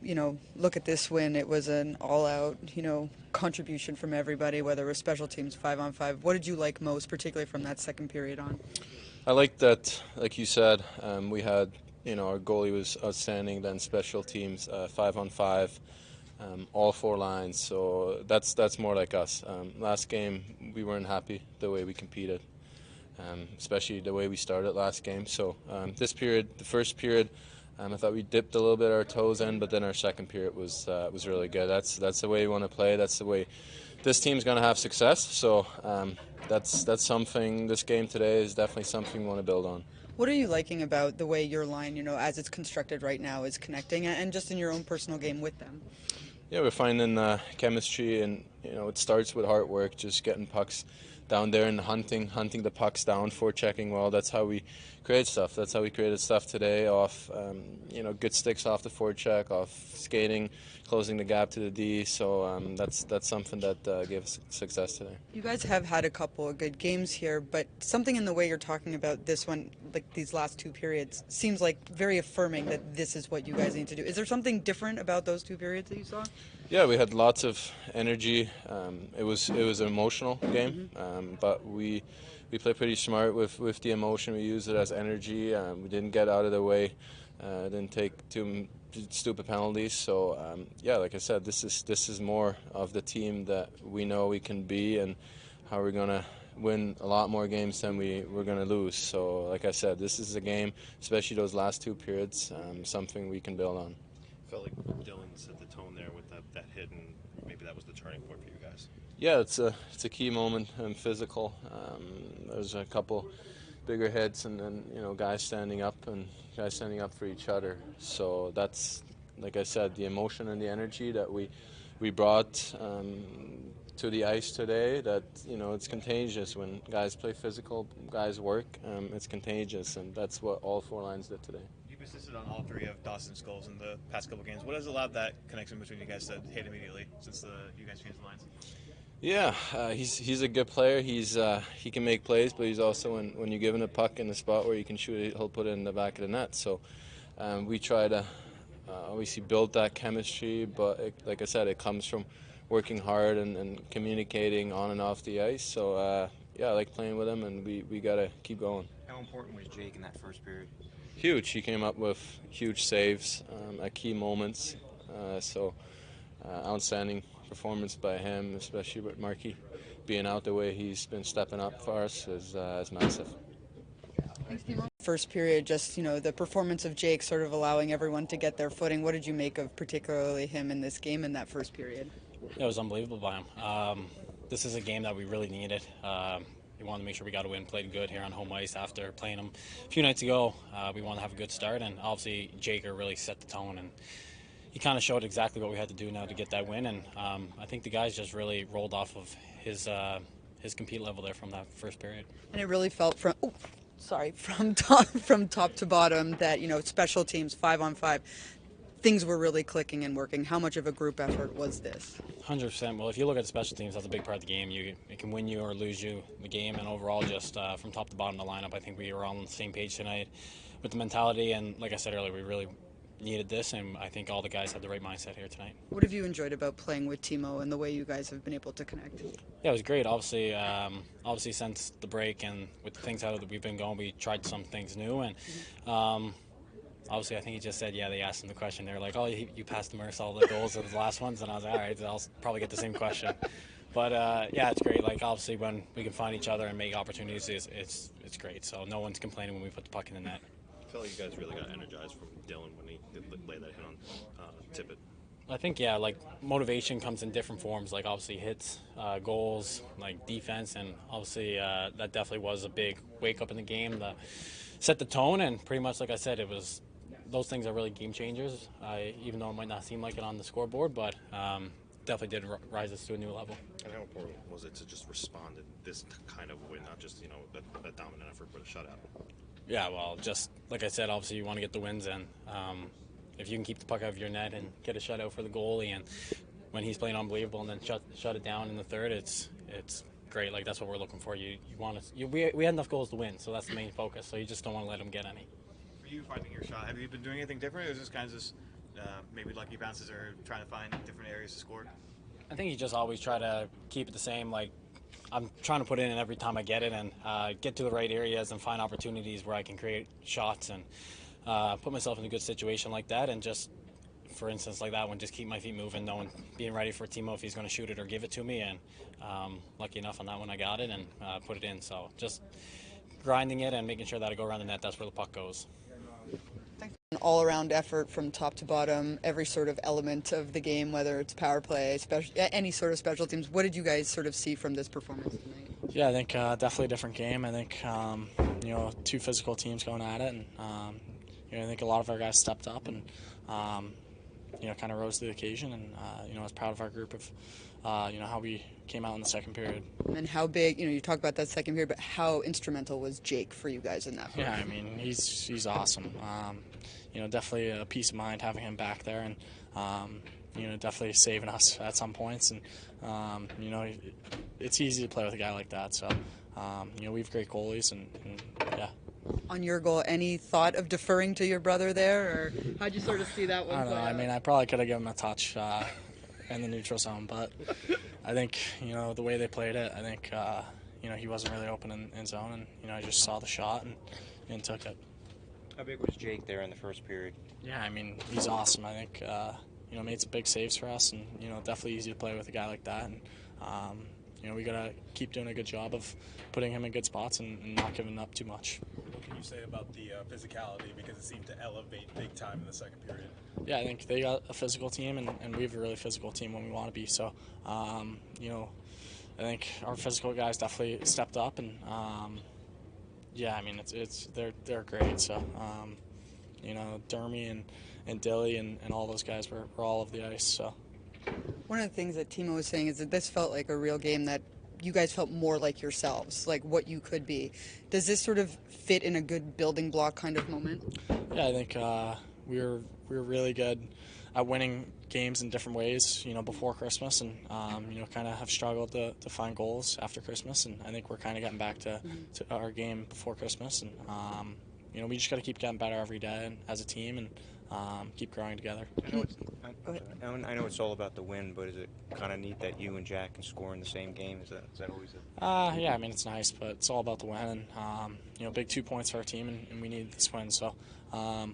you, look at this win, it was an all-out, contribution from everybody, whether it was special teams, 5-on-5. What did you like most, particularly from that second period on? I like that, like you said, we had, our goalie was outstanding, then special teams, 5-on-5, all four lines. So that's more like us. Last game, we weren't happy the way we competed, especially the way we started last game. So this period, the first period, I thought we dipped a little bit our toes in, but then our second period was really good. That's the way we want to play. That's the way this team's going to have success. So that's something. This game today is definitely something we want to build on. What are you liking about the way your line, as it's constructed right now, is connecting, and just in your own personal game with them? Yeah, we're finding chemistry, and it starts with hard work, just getting pucks down there and hunting the pucks down, forechecking well. That's how we create stuff. That's how we created stuff today off, good sticks off the forecheck, off skating, closing the gap to the D. So that's something that gave us success today. You guys have had a couple of good games here, but something in the way you're talking about this one, like these last two periods, seems like very affirming that this is what you guys need to do. Is there something different about those two periods that you saw? Yeah, we had lots of energy. It was an emotional game, but we played pretty smart with the emotion. We used it as energy. We didn't get out of the way. Didn't take too stupid penalties. So like I said, this is more of the team that we know we can be, and how we're gonna win a lot more games than we're gonna lose. So like I said, this is a game, especially those last two periods, something we can build on. Felt like Dylan set the tone there with that hit, and maybe that was the turning point for you guys. Yeah, it's a key moment and physical. There's a couple bigger hits, and then guys standing up for each other. So that's, like I said, the emotion and the energy that we brought to the ice today. That it's contagious when guys play physical, guys work. It's contagious, and that's what all four lines did today. You've assisted on all three of Dawson's goals in the past couple games. What has allowed that connection between you guys to hit immediately since you guys changed the lines? Yeah, he's a good player. He can make plays, but he's also when you give him a puck in the spot where you can shoot it, he'll put it in the back of the net. So we try to obviously build that chemistry, but like I said, it comes from working hard and communicating on and off the ice. So I like playing with him, and we got to keep going. How important was Jake in that first period? Huge. He came up with huge saves at key moments. Outstanding performance by him, especially with Markey being out the way he's been stepping up for us, is massive. First period, just the performance of Jake sort of allowing everyone to get their footing. What did you make of particularly him in this game in that first period? It was unbelievable by him. This is a game that we really needed. We wanted to make sure we got a win, played good here on home ice after playing them a few nights ago. We want to have a good start, and obviously Jaker really set the tone, and he kind of showed exactly what we had to do now to get that win. And I think the guys just really rolled off of his compete level there from that first period. And it really felt from top to bottom that special teams 5-on-5. Things were really clicking and working. How much of a group effort was this? 100%. Well, if you look at special teams, that's a big part of the game. It can win you or lose you the game, and overall, just from top to bottom of the lineup, I think we were all on the same page tonight with the mentality. And like I said earlier, we really needed this, and I think all the guys had the right mindset here tonight. What have you enjoyed about playing with Timo and the way you guys have been able to connect? Yeah, it was great. Obviously, since the break and with the things that we've been going, we tried some things new, and obviously, I think he just said, they asked him the question. They were like, oh, you passed Mercer all the goals of the last ones? And I was like, all right, I'll probably get the same question. But, it's great. Like, obviously, when we can find each other and make opportunities, it's great. So no one's complaining when we put the puck in the net. I feel like you guys really got energized from Dylan when he laid that hit on Tippett. I think, motivation comes in different forms, like obviously hits, goals, like defense, and obviously that definitely was a big wake-up in the game that set the tone, and pretty much, like I said, those things are really game changers, even though it might not seem like it on the scoreboard, but definitely did rise us to a new level. And how important was it to just respond to this kind of win, not just, a dominant effort, but a shutout? Yeah, well, just like I said, obviously you want to get the wins, and if you can keep the puck out of your net and get a shutout for the goalie, and when he's playing unbelievable and then shut it down in the third, it's great. Like, that's what we're looking for. We had enough goals to win, so that's the main focus. So you just don't want to let them get any. For you finding your shot, have you been doing anything different, or is this kind of just maybe lucky bounces or trying to find different areas to score? I think you just always try to keep it the same. Like, I'm trying to put it in every time I get it and get to the right areas and find opportunities where I can create shots and put myself in a good situation like that. And just, for instance, like that one, just keep my feet moving, knowing, being ready for Timo if he's going to shoot it or give it to me. And lucky enough on that one, I got it and put it in. So just grinding it and making sure that I go around the net. That's where the puck goes. An all-around effort from top to bottom, every sort of element of the game, whether it's power play, any sort of special teams. What did you guys sort of see from this performance tonight? Yeah, I think definitely a different game. I think two physical teams going at it, and I think a lot of our guys stepped up and kind of rose to the occasion, and I was proud of our group of how we came out in the second period. And how big, you talk about that second period, but how instrumental was Jake for you guys in that? Yeah, I mean he's awesome. Definitely a peace of mind having him back there, and definitely saving us at some points. And it's easy to play with a guy like that. So we have great goalies, and yeah. On your goal, any thought of deferring to your brother there, or how'd you sort of see that one? I don't know. I mean, I probably could have given him a touch in the neutral zone, but I think the way they played it, I think he wasn't really open in zone, and I just saw the shot and took it. How big was Jake there in the first period? Yeah, I mean he's awesome. I think made some big saves for us, and definitely easy to play with a guy like that. And we gotta keep doing a good job of putting him in good spots and not giving up too much. What can you say about the physicality, because it seemed to elevate big time in the second period? Yeah, I think they got a physical team, and we have a really physical team when we want to be. So, I think our physical guys definitely stepped up, and yeah, I mean they're great. So, Dermy and Dilly and all those guys were all over the ice. So. One of the things that Timo was saying is that this felt like a real game that you guys felt more like yourselves, like what you could be. Does this sort of fit in a good building block kind of moment? Yeah, I think we were really good at winning games in different ways, before Christmas, and kind of have struggled to find goals after Christmas, and I think we're kind of getting back to our game before Christmas, and we just got to keep getting better every day and, as a team, and keep growing together. I know it's all about the win, but is it kind of neat that you and Jack can score in the same game? Is that always a... Yeah, I mean it's nice, but it's all about the win, and big 2 points for our team, and we need this win. So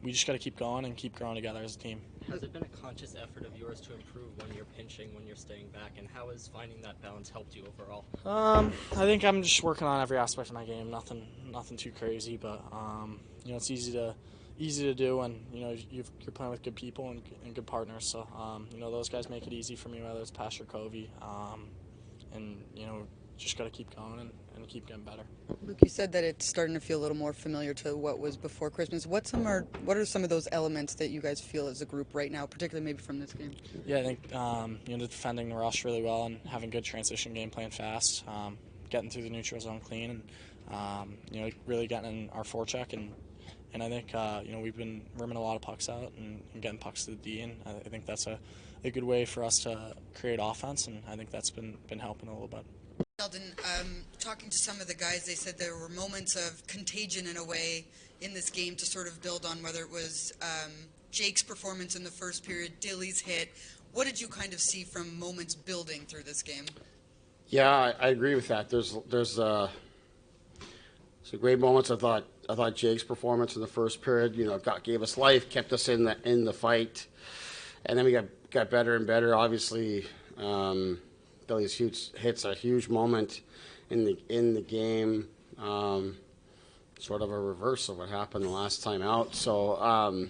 we just got to keep going and keep growing together as a team. Has it been a conscious effort of yours to improve when you're pinching, when you're staying back, and how has finding that balance helped you overall? I think I'm just working on every aspect of my game. Nothing too crazy, but it's easy to do, and you're playing with good people and good partners. So those guys make it easy for me, whether it's Pastor Covey, and just got to keep going and keep getting better. Luke, you said that it's starting to feel a little more familiar to what was before Christmas. What are some of those elements that you guys feel as a group right now, particularly maybe from this game? Yeah, I think defending the rush really well and having good transition game, playing fast, getting through the neutral zone clean, and really getting in our forecheck, and I think we've been rimming a lot of pucks out and getting pucks to the D, and I think that's a good way for us to create offense, and I think that's been helping a little bit. Sheldon, talking to some of the guys, they said there were moments of contagion in a way in this game to sort of build on, whether it was Jake's performance in the first period, Dilly's hit. What did you kind of see from moments building through this game? Yeah, I agree with that. There's some great moments. I thought Jake's performance in the first period, gave us life, kept us in the fight, and then we got better and better. Obviously, Billy's hits a huge moment in the game, sort of a reverse of what happened the last time out. So,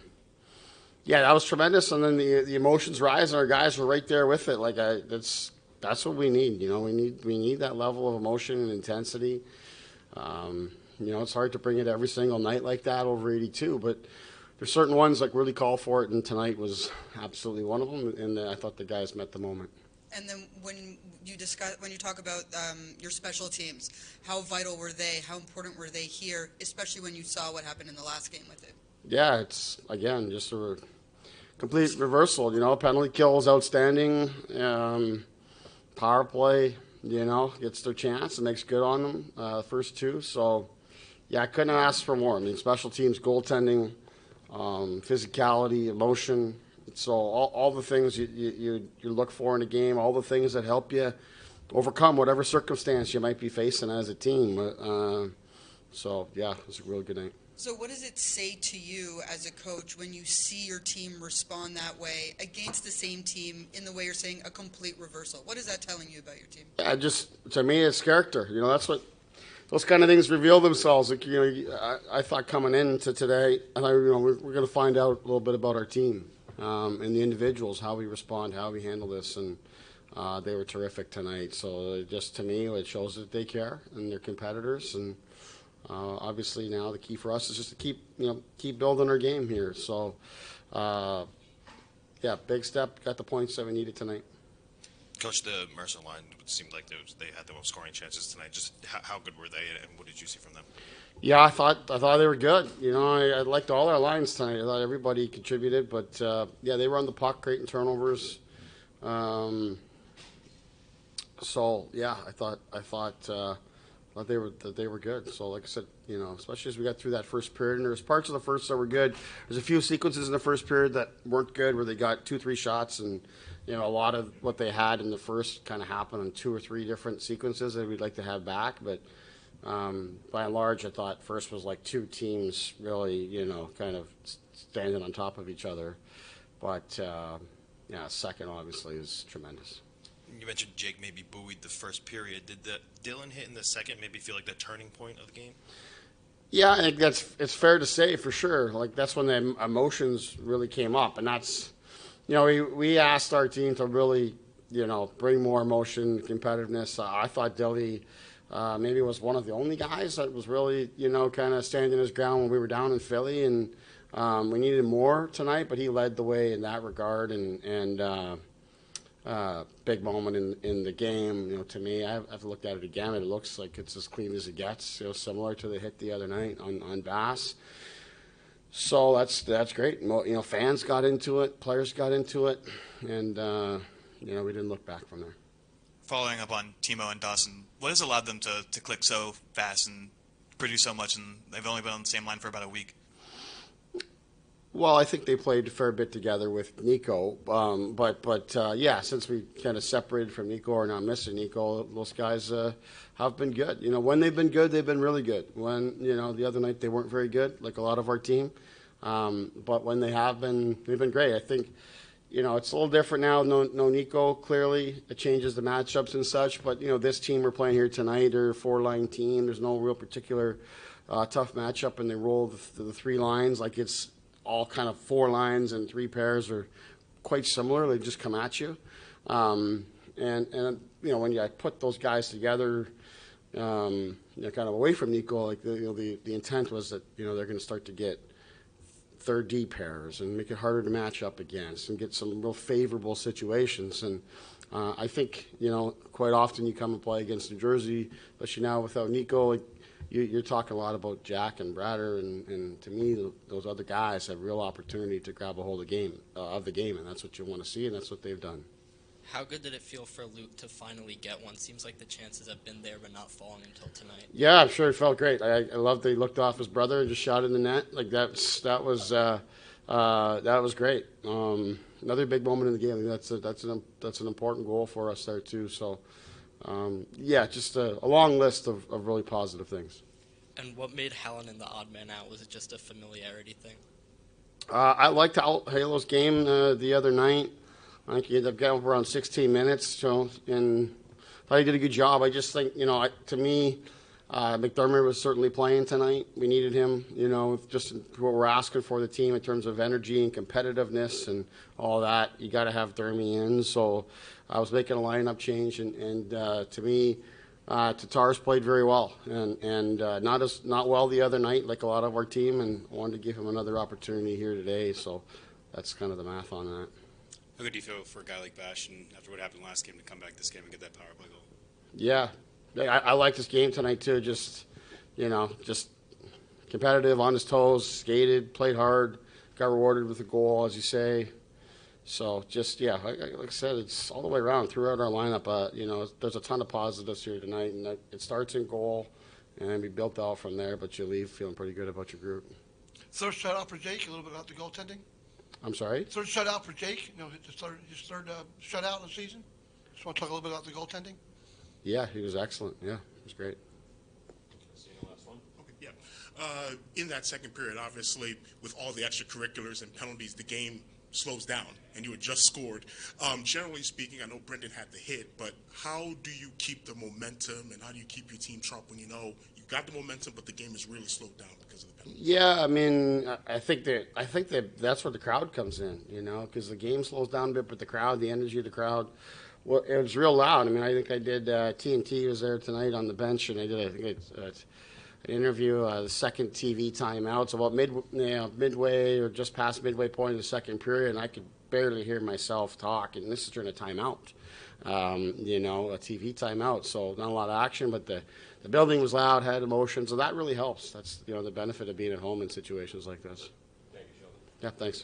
yeah, that was tremendous. And then the emotions rise, and our guys were right there with it. That's what we need. We need that level of emotion and intensity. It's hard to bring it every single night like that over 82, but there's certain ones that really call for it, and tonight was absolutely one of them, and I thought the guys met the moment. And then when you talk about your special teams, how vital were they? How important were they here, especially when you saw what happened in the last game with it? Yeah, it's, again, just a complete reversal. Penalty kill is outstanding. Power play, gets their chance. It makes good on them, the first two. So, yeah, I couldn't have asked for more. I mean, special teams, goaltending, physicality, emotion, So all the things you look for in a game, all the things that help you overcome whatever circumstance you might be facing as a team. So, yeah, it was a really good night. So what does it say to you as a coach when you see your team respond that way against the same team in the way you're saying a complete reversal? What is that telling you about your team? To me, it's character. That's what those kind of things reveal themselves. Like, I thought coming into today, I thought, we're going to find out a little bit about our team and the individuals, how we respond, how we handle this, and they were terrific tonight. So just to me, it shows that they care and they're competitors. And obviously now the key for us is just to keep building our game here. So, big step. Got the points that we needed tonight. Coach, the Mercer line seemed like they had the most scoring chances tonight. Just how good were they, and what did you see from them? Yeah, I thought they were good. I liked all our lines tonight. I thought everybody contributed, but they run the puck, creating turnovers. I thought they were good. So, like I said, especially as we got through that first period, and there was parts of the first that were good. There's a few sequences in the first period that weren't good, where they got 2-3 shots, and a lot of what they had in the first kind of happened in 2 or 3 different sequences that we'd like to have back. But by and large, I thought first was like 2 teams really, kind of standing on top of each other. But second obviously is tremendous. You mentioned Jake maybe buoyed the first period. Did the Dylan hit in the second maybe feel like the turning point of the game? Yeah, I think it's fair to say for sure. Like, that's when the emotions really came up, and that's, we asked our team to really, bring more emotion, competitiveness. I thought Dilly maybe was one of the only guys that was really, kind of standing his ground when we were down in Philly, and we needed more tonight, but he led the way in that regard, and big moment in the game. To me, I've looked at it again, and it looks like it's as clean as it gets, similar to the hit the other night on Bass. So that's great. Fans got into it, players got into it, and we didn't look back from there. Following up on Timo and Dawson, what has allowed them to click so fast and produce so much, and they've only been on the same line for about a week? Well, I think they played a fair bit together with Nico, but since we kind of separated from Nico or not missing Nico, those guys have been good. When they've been good, they've been really good. When the other night they weren't very good, like a lot of our team, but when they have been, they've been great. I think it's a little different now. No Nico, clearly it changes the matchups and such. But this team we're playing here tonight, they're a 4-line team. There's no real particular tough matchup, and they roll the 3 lines like it's all kind of 4 lines, and 3 pairs are quite similar. They just come at you. And when you put those guys together, kind of away from Nico, like the intent was that they're going to start to get third D pairs and make it harder to match up against and get some real favorable situations. And I think quite often you come and play against New Jersey, especially now without Nico. You're talking a lot about Jack and Bratter, and to me, those other guys have real opportunity to grab a hold of the game, and that's what you want to see, and that's what they've done. How good did it feel for Luke to finally get one? Seems like the chances have been there, but not falling until tonight. Yeah, I'm sure it felt great. I loved that he looked off his brother and just shot in the net. Like that was great. Another big moment in the game. That's an important goal for us there too. So. Just a long list of really positive things. And what made Helen the odd man out? Was it just a familiarity thing? I liked Halo's game the other night. I think he ended up getting around 16 minutes, and thought he did a good job. I just think, to me, McDermott was certainly playing tonight. We needed him, just what we're asking for the team in terms of energy and competitiveness and all that. You got to have Dermy in. So I was making a lineup change, and to me, Tatar's played very well, and not well the other night like a lot of our team, and wanted to give him another opportunity here today. So that's kind of the math on that. How good do you feel for a guy like Bash, and after what happened last game, to come back this game and get that power play goal? Yeah, I like this game tonight too. Just competitive, on his toes, skated, played hard, got rewarded with a goal, as you say. So like I said, it's all the way around throughout our lineup. There's a ton of positives here tonight, and it starts in goal, and we built out from there. But you leave feeling pretty good about your group. So shout out for Jake a little bit about the goaltending. I'm sorry? Third shutout for Jake. His third shutout of the season. Just want to talk a little bit about the goaltending. Yeah, he was excellent. Yeah, it was great. Okay, yeah. In that second period, obviously, with all the extracurriculars and penalties, the game slows down, and you had just scored. Generally speaking, I know Brendan had the hit, but how do you keep the momentum, and how do you keep your team sharp when you know you've got the momentum, but the game is really slowed down because of the penalties? Yeah, I mean, I think that that's where the crowd comes in, because the game slows down a bit, but the crowd, the energy of the crowd, well, it was real loud. I mean, I think I did. TNT was there tonight on the bench, and I did. An interview, the second TV timeout. It's about midway or just past midway point of the second period, and I could barely hear myself talk. And this is during a timeout, a TV timeout. So not a lot of action, but the building was loud, had emotion. So that really helps. That's the benefit of being at home in situations like this. Thank you, Sheldon. Yeah, thanks.